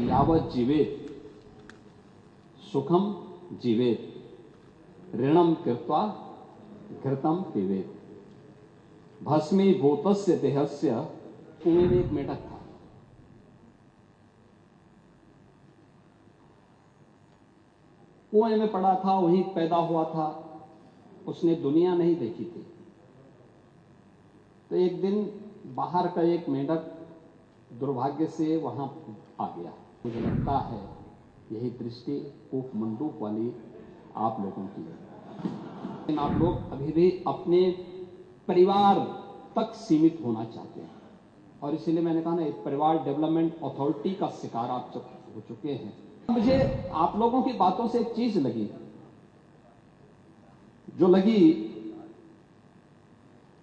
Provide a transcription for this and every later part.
यावत् जीवेत सुखम जीवेत ऋणम कृत्वा घृतम पिबेत। भस्मीभूतस्य देहस्य। कुएं में एक मेढक था। कुएं में पड़ा था, वहीं पैदा हुआ था, उसने दुनिया नहीं देखी थी। तो एक दिन बाहर का एक मेढक दुर्भाग्य से वहां आ गया। मुझे लगता है यही दृष्टि कूप मंडूक वाली आप लोगों की है। लेकिन आप लोग अभी भी अपने परिवार तक सीमित होना चाहते हैं, और इसीलिए मैंने कहा ना, एक परिवार डेवलपमेंट अथॉरिटी का शिकार आप हो चुके हैं। मुझे आप लोगों की बातों से एक चीज लगी, जो लगी,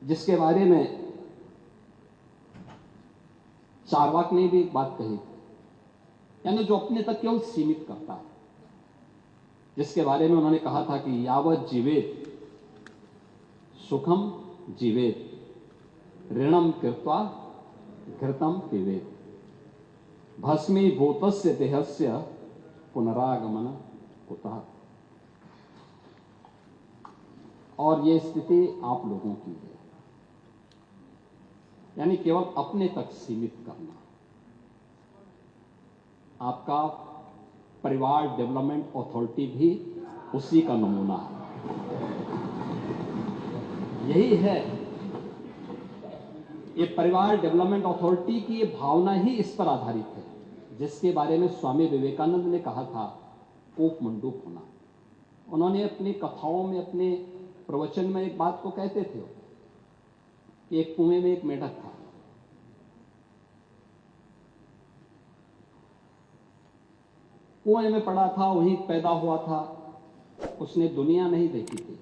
जिसके बारे में चार्वाक ने भी एक बात कही, यानी जो अपने तक केवल सीमित करता है, जिसके बारे में उन्होंने कहा था कि यावत् जीवेत सुखम जीवेत ऋणम कृत्वा घृतम पिबेत। भस्मीभूतस्य देहस्य पुनरागमन कुतः। और ये स्थिति आप लोगों की है, यानी केवल अपने तक सीमित करना। आपका परिवार डेवलपमेंट अथॉरिटी भी उसी का नमूना है। यही है, ये परिवार डेवलपमेंट अथॉरिटी की ये भावना ही इस पर आधारित है, जिसके बारे में स्वामी विवेकानंद ने कहा था कूप मंडूक होना। उन्होंने अपनी कथाओं में, अपने प्रवचन में एक बात को कहते थे कि एक कुएं में एक मेढक था। कुएं में पड़ा था, वहीं पैदा हुआ था, उसने दुनिया नहीं देखी थी।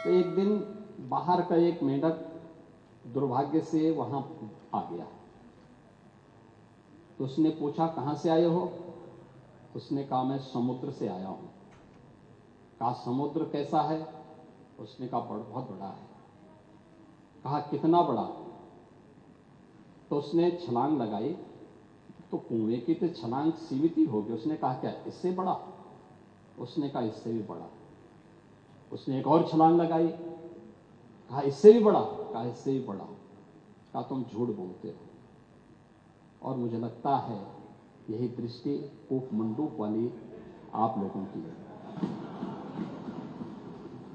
तो एक दिन बाहर का एक मेढक दुर्भाग्य से वहां आ गया। तो उसने पूछा, कहां से आए हो? उसने कहा, मैं समुद्र से आया हूं। कहा, समुद्र कैसा है? उसने कहा, बहुत बड़ा है। कहा, कितना बड़ा? तो उसने छलांग लगाई। तो कुएं की तो छलांग सीमित ही होगी। उसने कहा, क्या इससे बड़ा? उसने कहा, इससे भी बड़ा। उसने एक और छलांग लगाई। कहा, इससे भी बड़ा? कहा, इससे भी बड़ा। कहा, तुम झूठ बोलते हो। और मुझे लगता है यही दृष्टि कूप मंडूक वाली आप लोगों की है।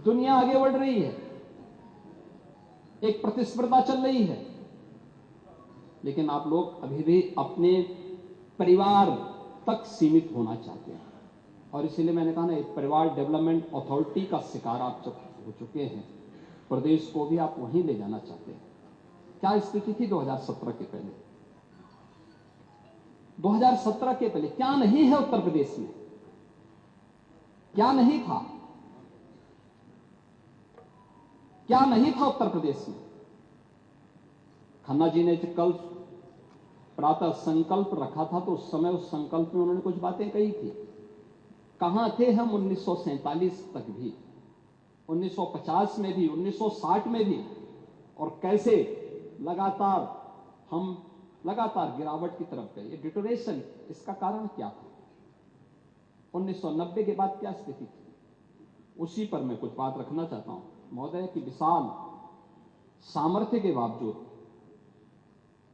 दुनिया आगे बढ़ रही है, एक प्रतिस्पर्धा चल रही है, लेकिन आप लोग अभी भी अपने परिवार तक सीमित होना चाहते हैं। और इसीलिए मैंने कहा ना, एक परिवार डेवलपमेंट अथॉरिटी का शिकार आप हो चुके हैं। प्रदेश को भी आप वहीं ले जाना चाहते हैं। क्या स्थिति थी 2017 के पहले? 2017 के पहले क्या नहीं है उत्तर प्रदेश में? क्या नहीं था? क्या नहीं था उत्तर प्रदेश में? खन्ना जी ने कल प्रातः संकल्प रखा था, तो उस समय उस संकल्प में उन्होंने कुछ बातें कही थी। कहां थे हम 1947 तक भी, 1950 में भी, 1960 में भी, और कैसे हम लगातार गिरावट की तरफ गए। ये डिटोरेशन, इसका कारण क्या था? 1990 के बाद क्या स्थिति थी? उसी पर मैं कुछ बात रखना चाहता हूं महोदय, कि विशाल सामर्थ्य के बावजूद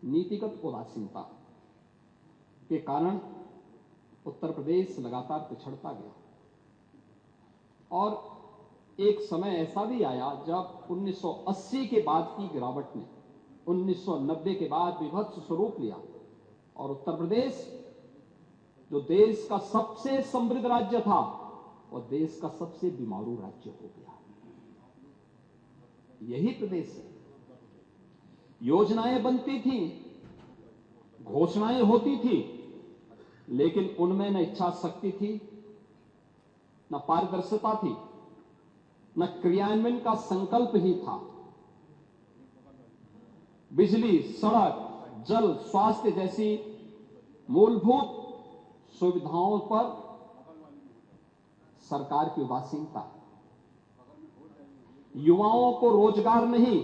नीतिगत उदासीनता के कारण उत्तर प्रदेश लगातार पिछड़ता गया। और एक समय ऐसा भी आया जब 1980 के बाद की गिरावट ने 1990 के बाद विभत्स स्वरूप लिया, और उत्तर प्रदेश जो देश का सबसे समृद्ध राज्य था, और देश का सबसे बीमारू राज्य हो गया। यही प्रदेश है। योजनाएं बनती थी, घोषणाएं होती थी, लेकिन उनमें न इच्छा शक्ति थी, न पारदर्शिता थी, न क्रियान्वयन का संकल्प ही था। बिजली, सड़क, जल, स्वास्थ्य जैसी मूलभूत सुविधाओं पर सरकार की उदासीनता, युवाओं को रोजगार नहीं,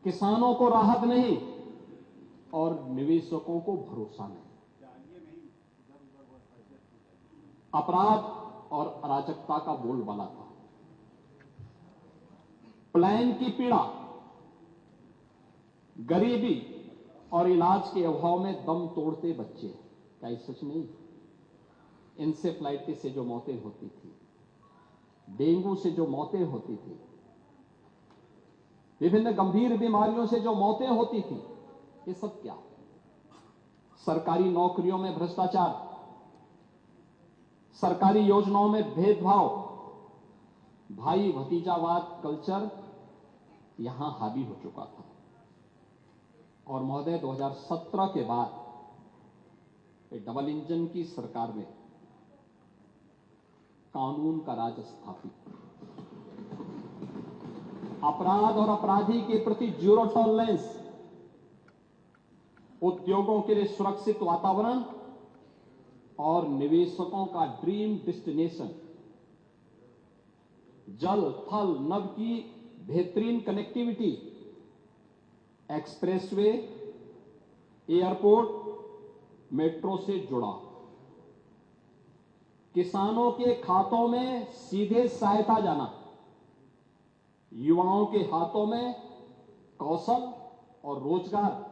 किसानों को राहत नहीं, और निवेशकों को भरोसा नहीं। अपराध और अराजकता का बोलबाला था। प्लान की पीड़ा, गरीबी और इलाज के अभाव में दम तोड़ते बच्चे, क्या ये सच नहीं? इंसेफ्लाइटिस से जो मौतें होती थी, डेंगू से जो मौतें होती थी, विभिन्न गंभीर बीमारियों से जो मौतें होती थी, ये सब क्या? सरकारी नौकरियों में भ्रष्टाचार, सरकारी योजनाओं में भेदभाव, भाई भतीजावाद कल्चर यहां हावी हो चुका था। और महोदय 2017 के बाद डबल इंजन की सरकार में कानून का राज स्थापित, अपराध और अपराधी के प्रति जीरो टॉलरेंस, उद्योगों के लिए सुरक्षित वातावरण और निवेशकों का ड्रीम डेस्टिनेशन, जल थल नभ की बेहतरीन कनेक्टिविटी, एक्सप्रेसवे, एयरपोर्ट, मेट्रो से जुड़ा, किसानों के खातों में सीधे सहायता जाना, युवाओं के हाथों में कौशल और रोजगार,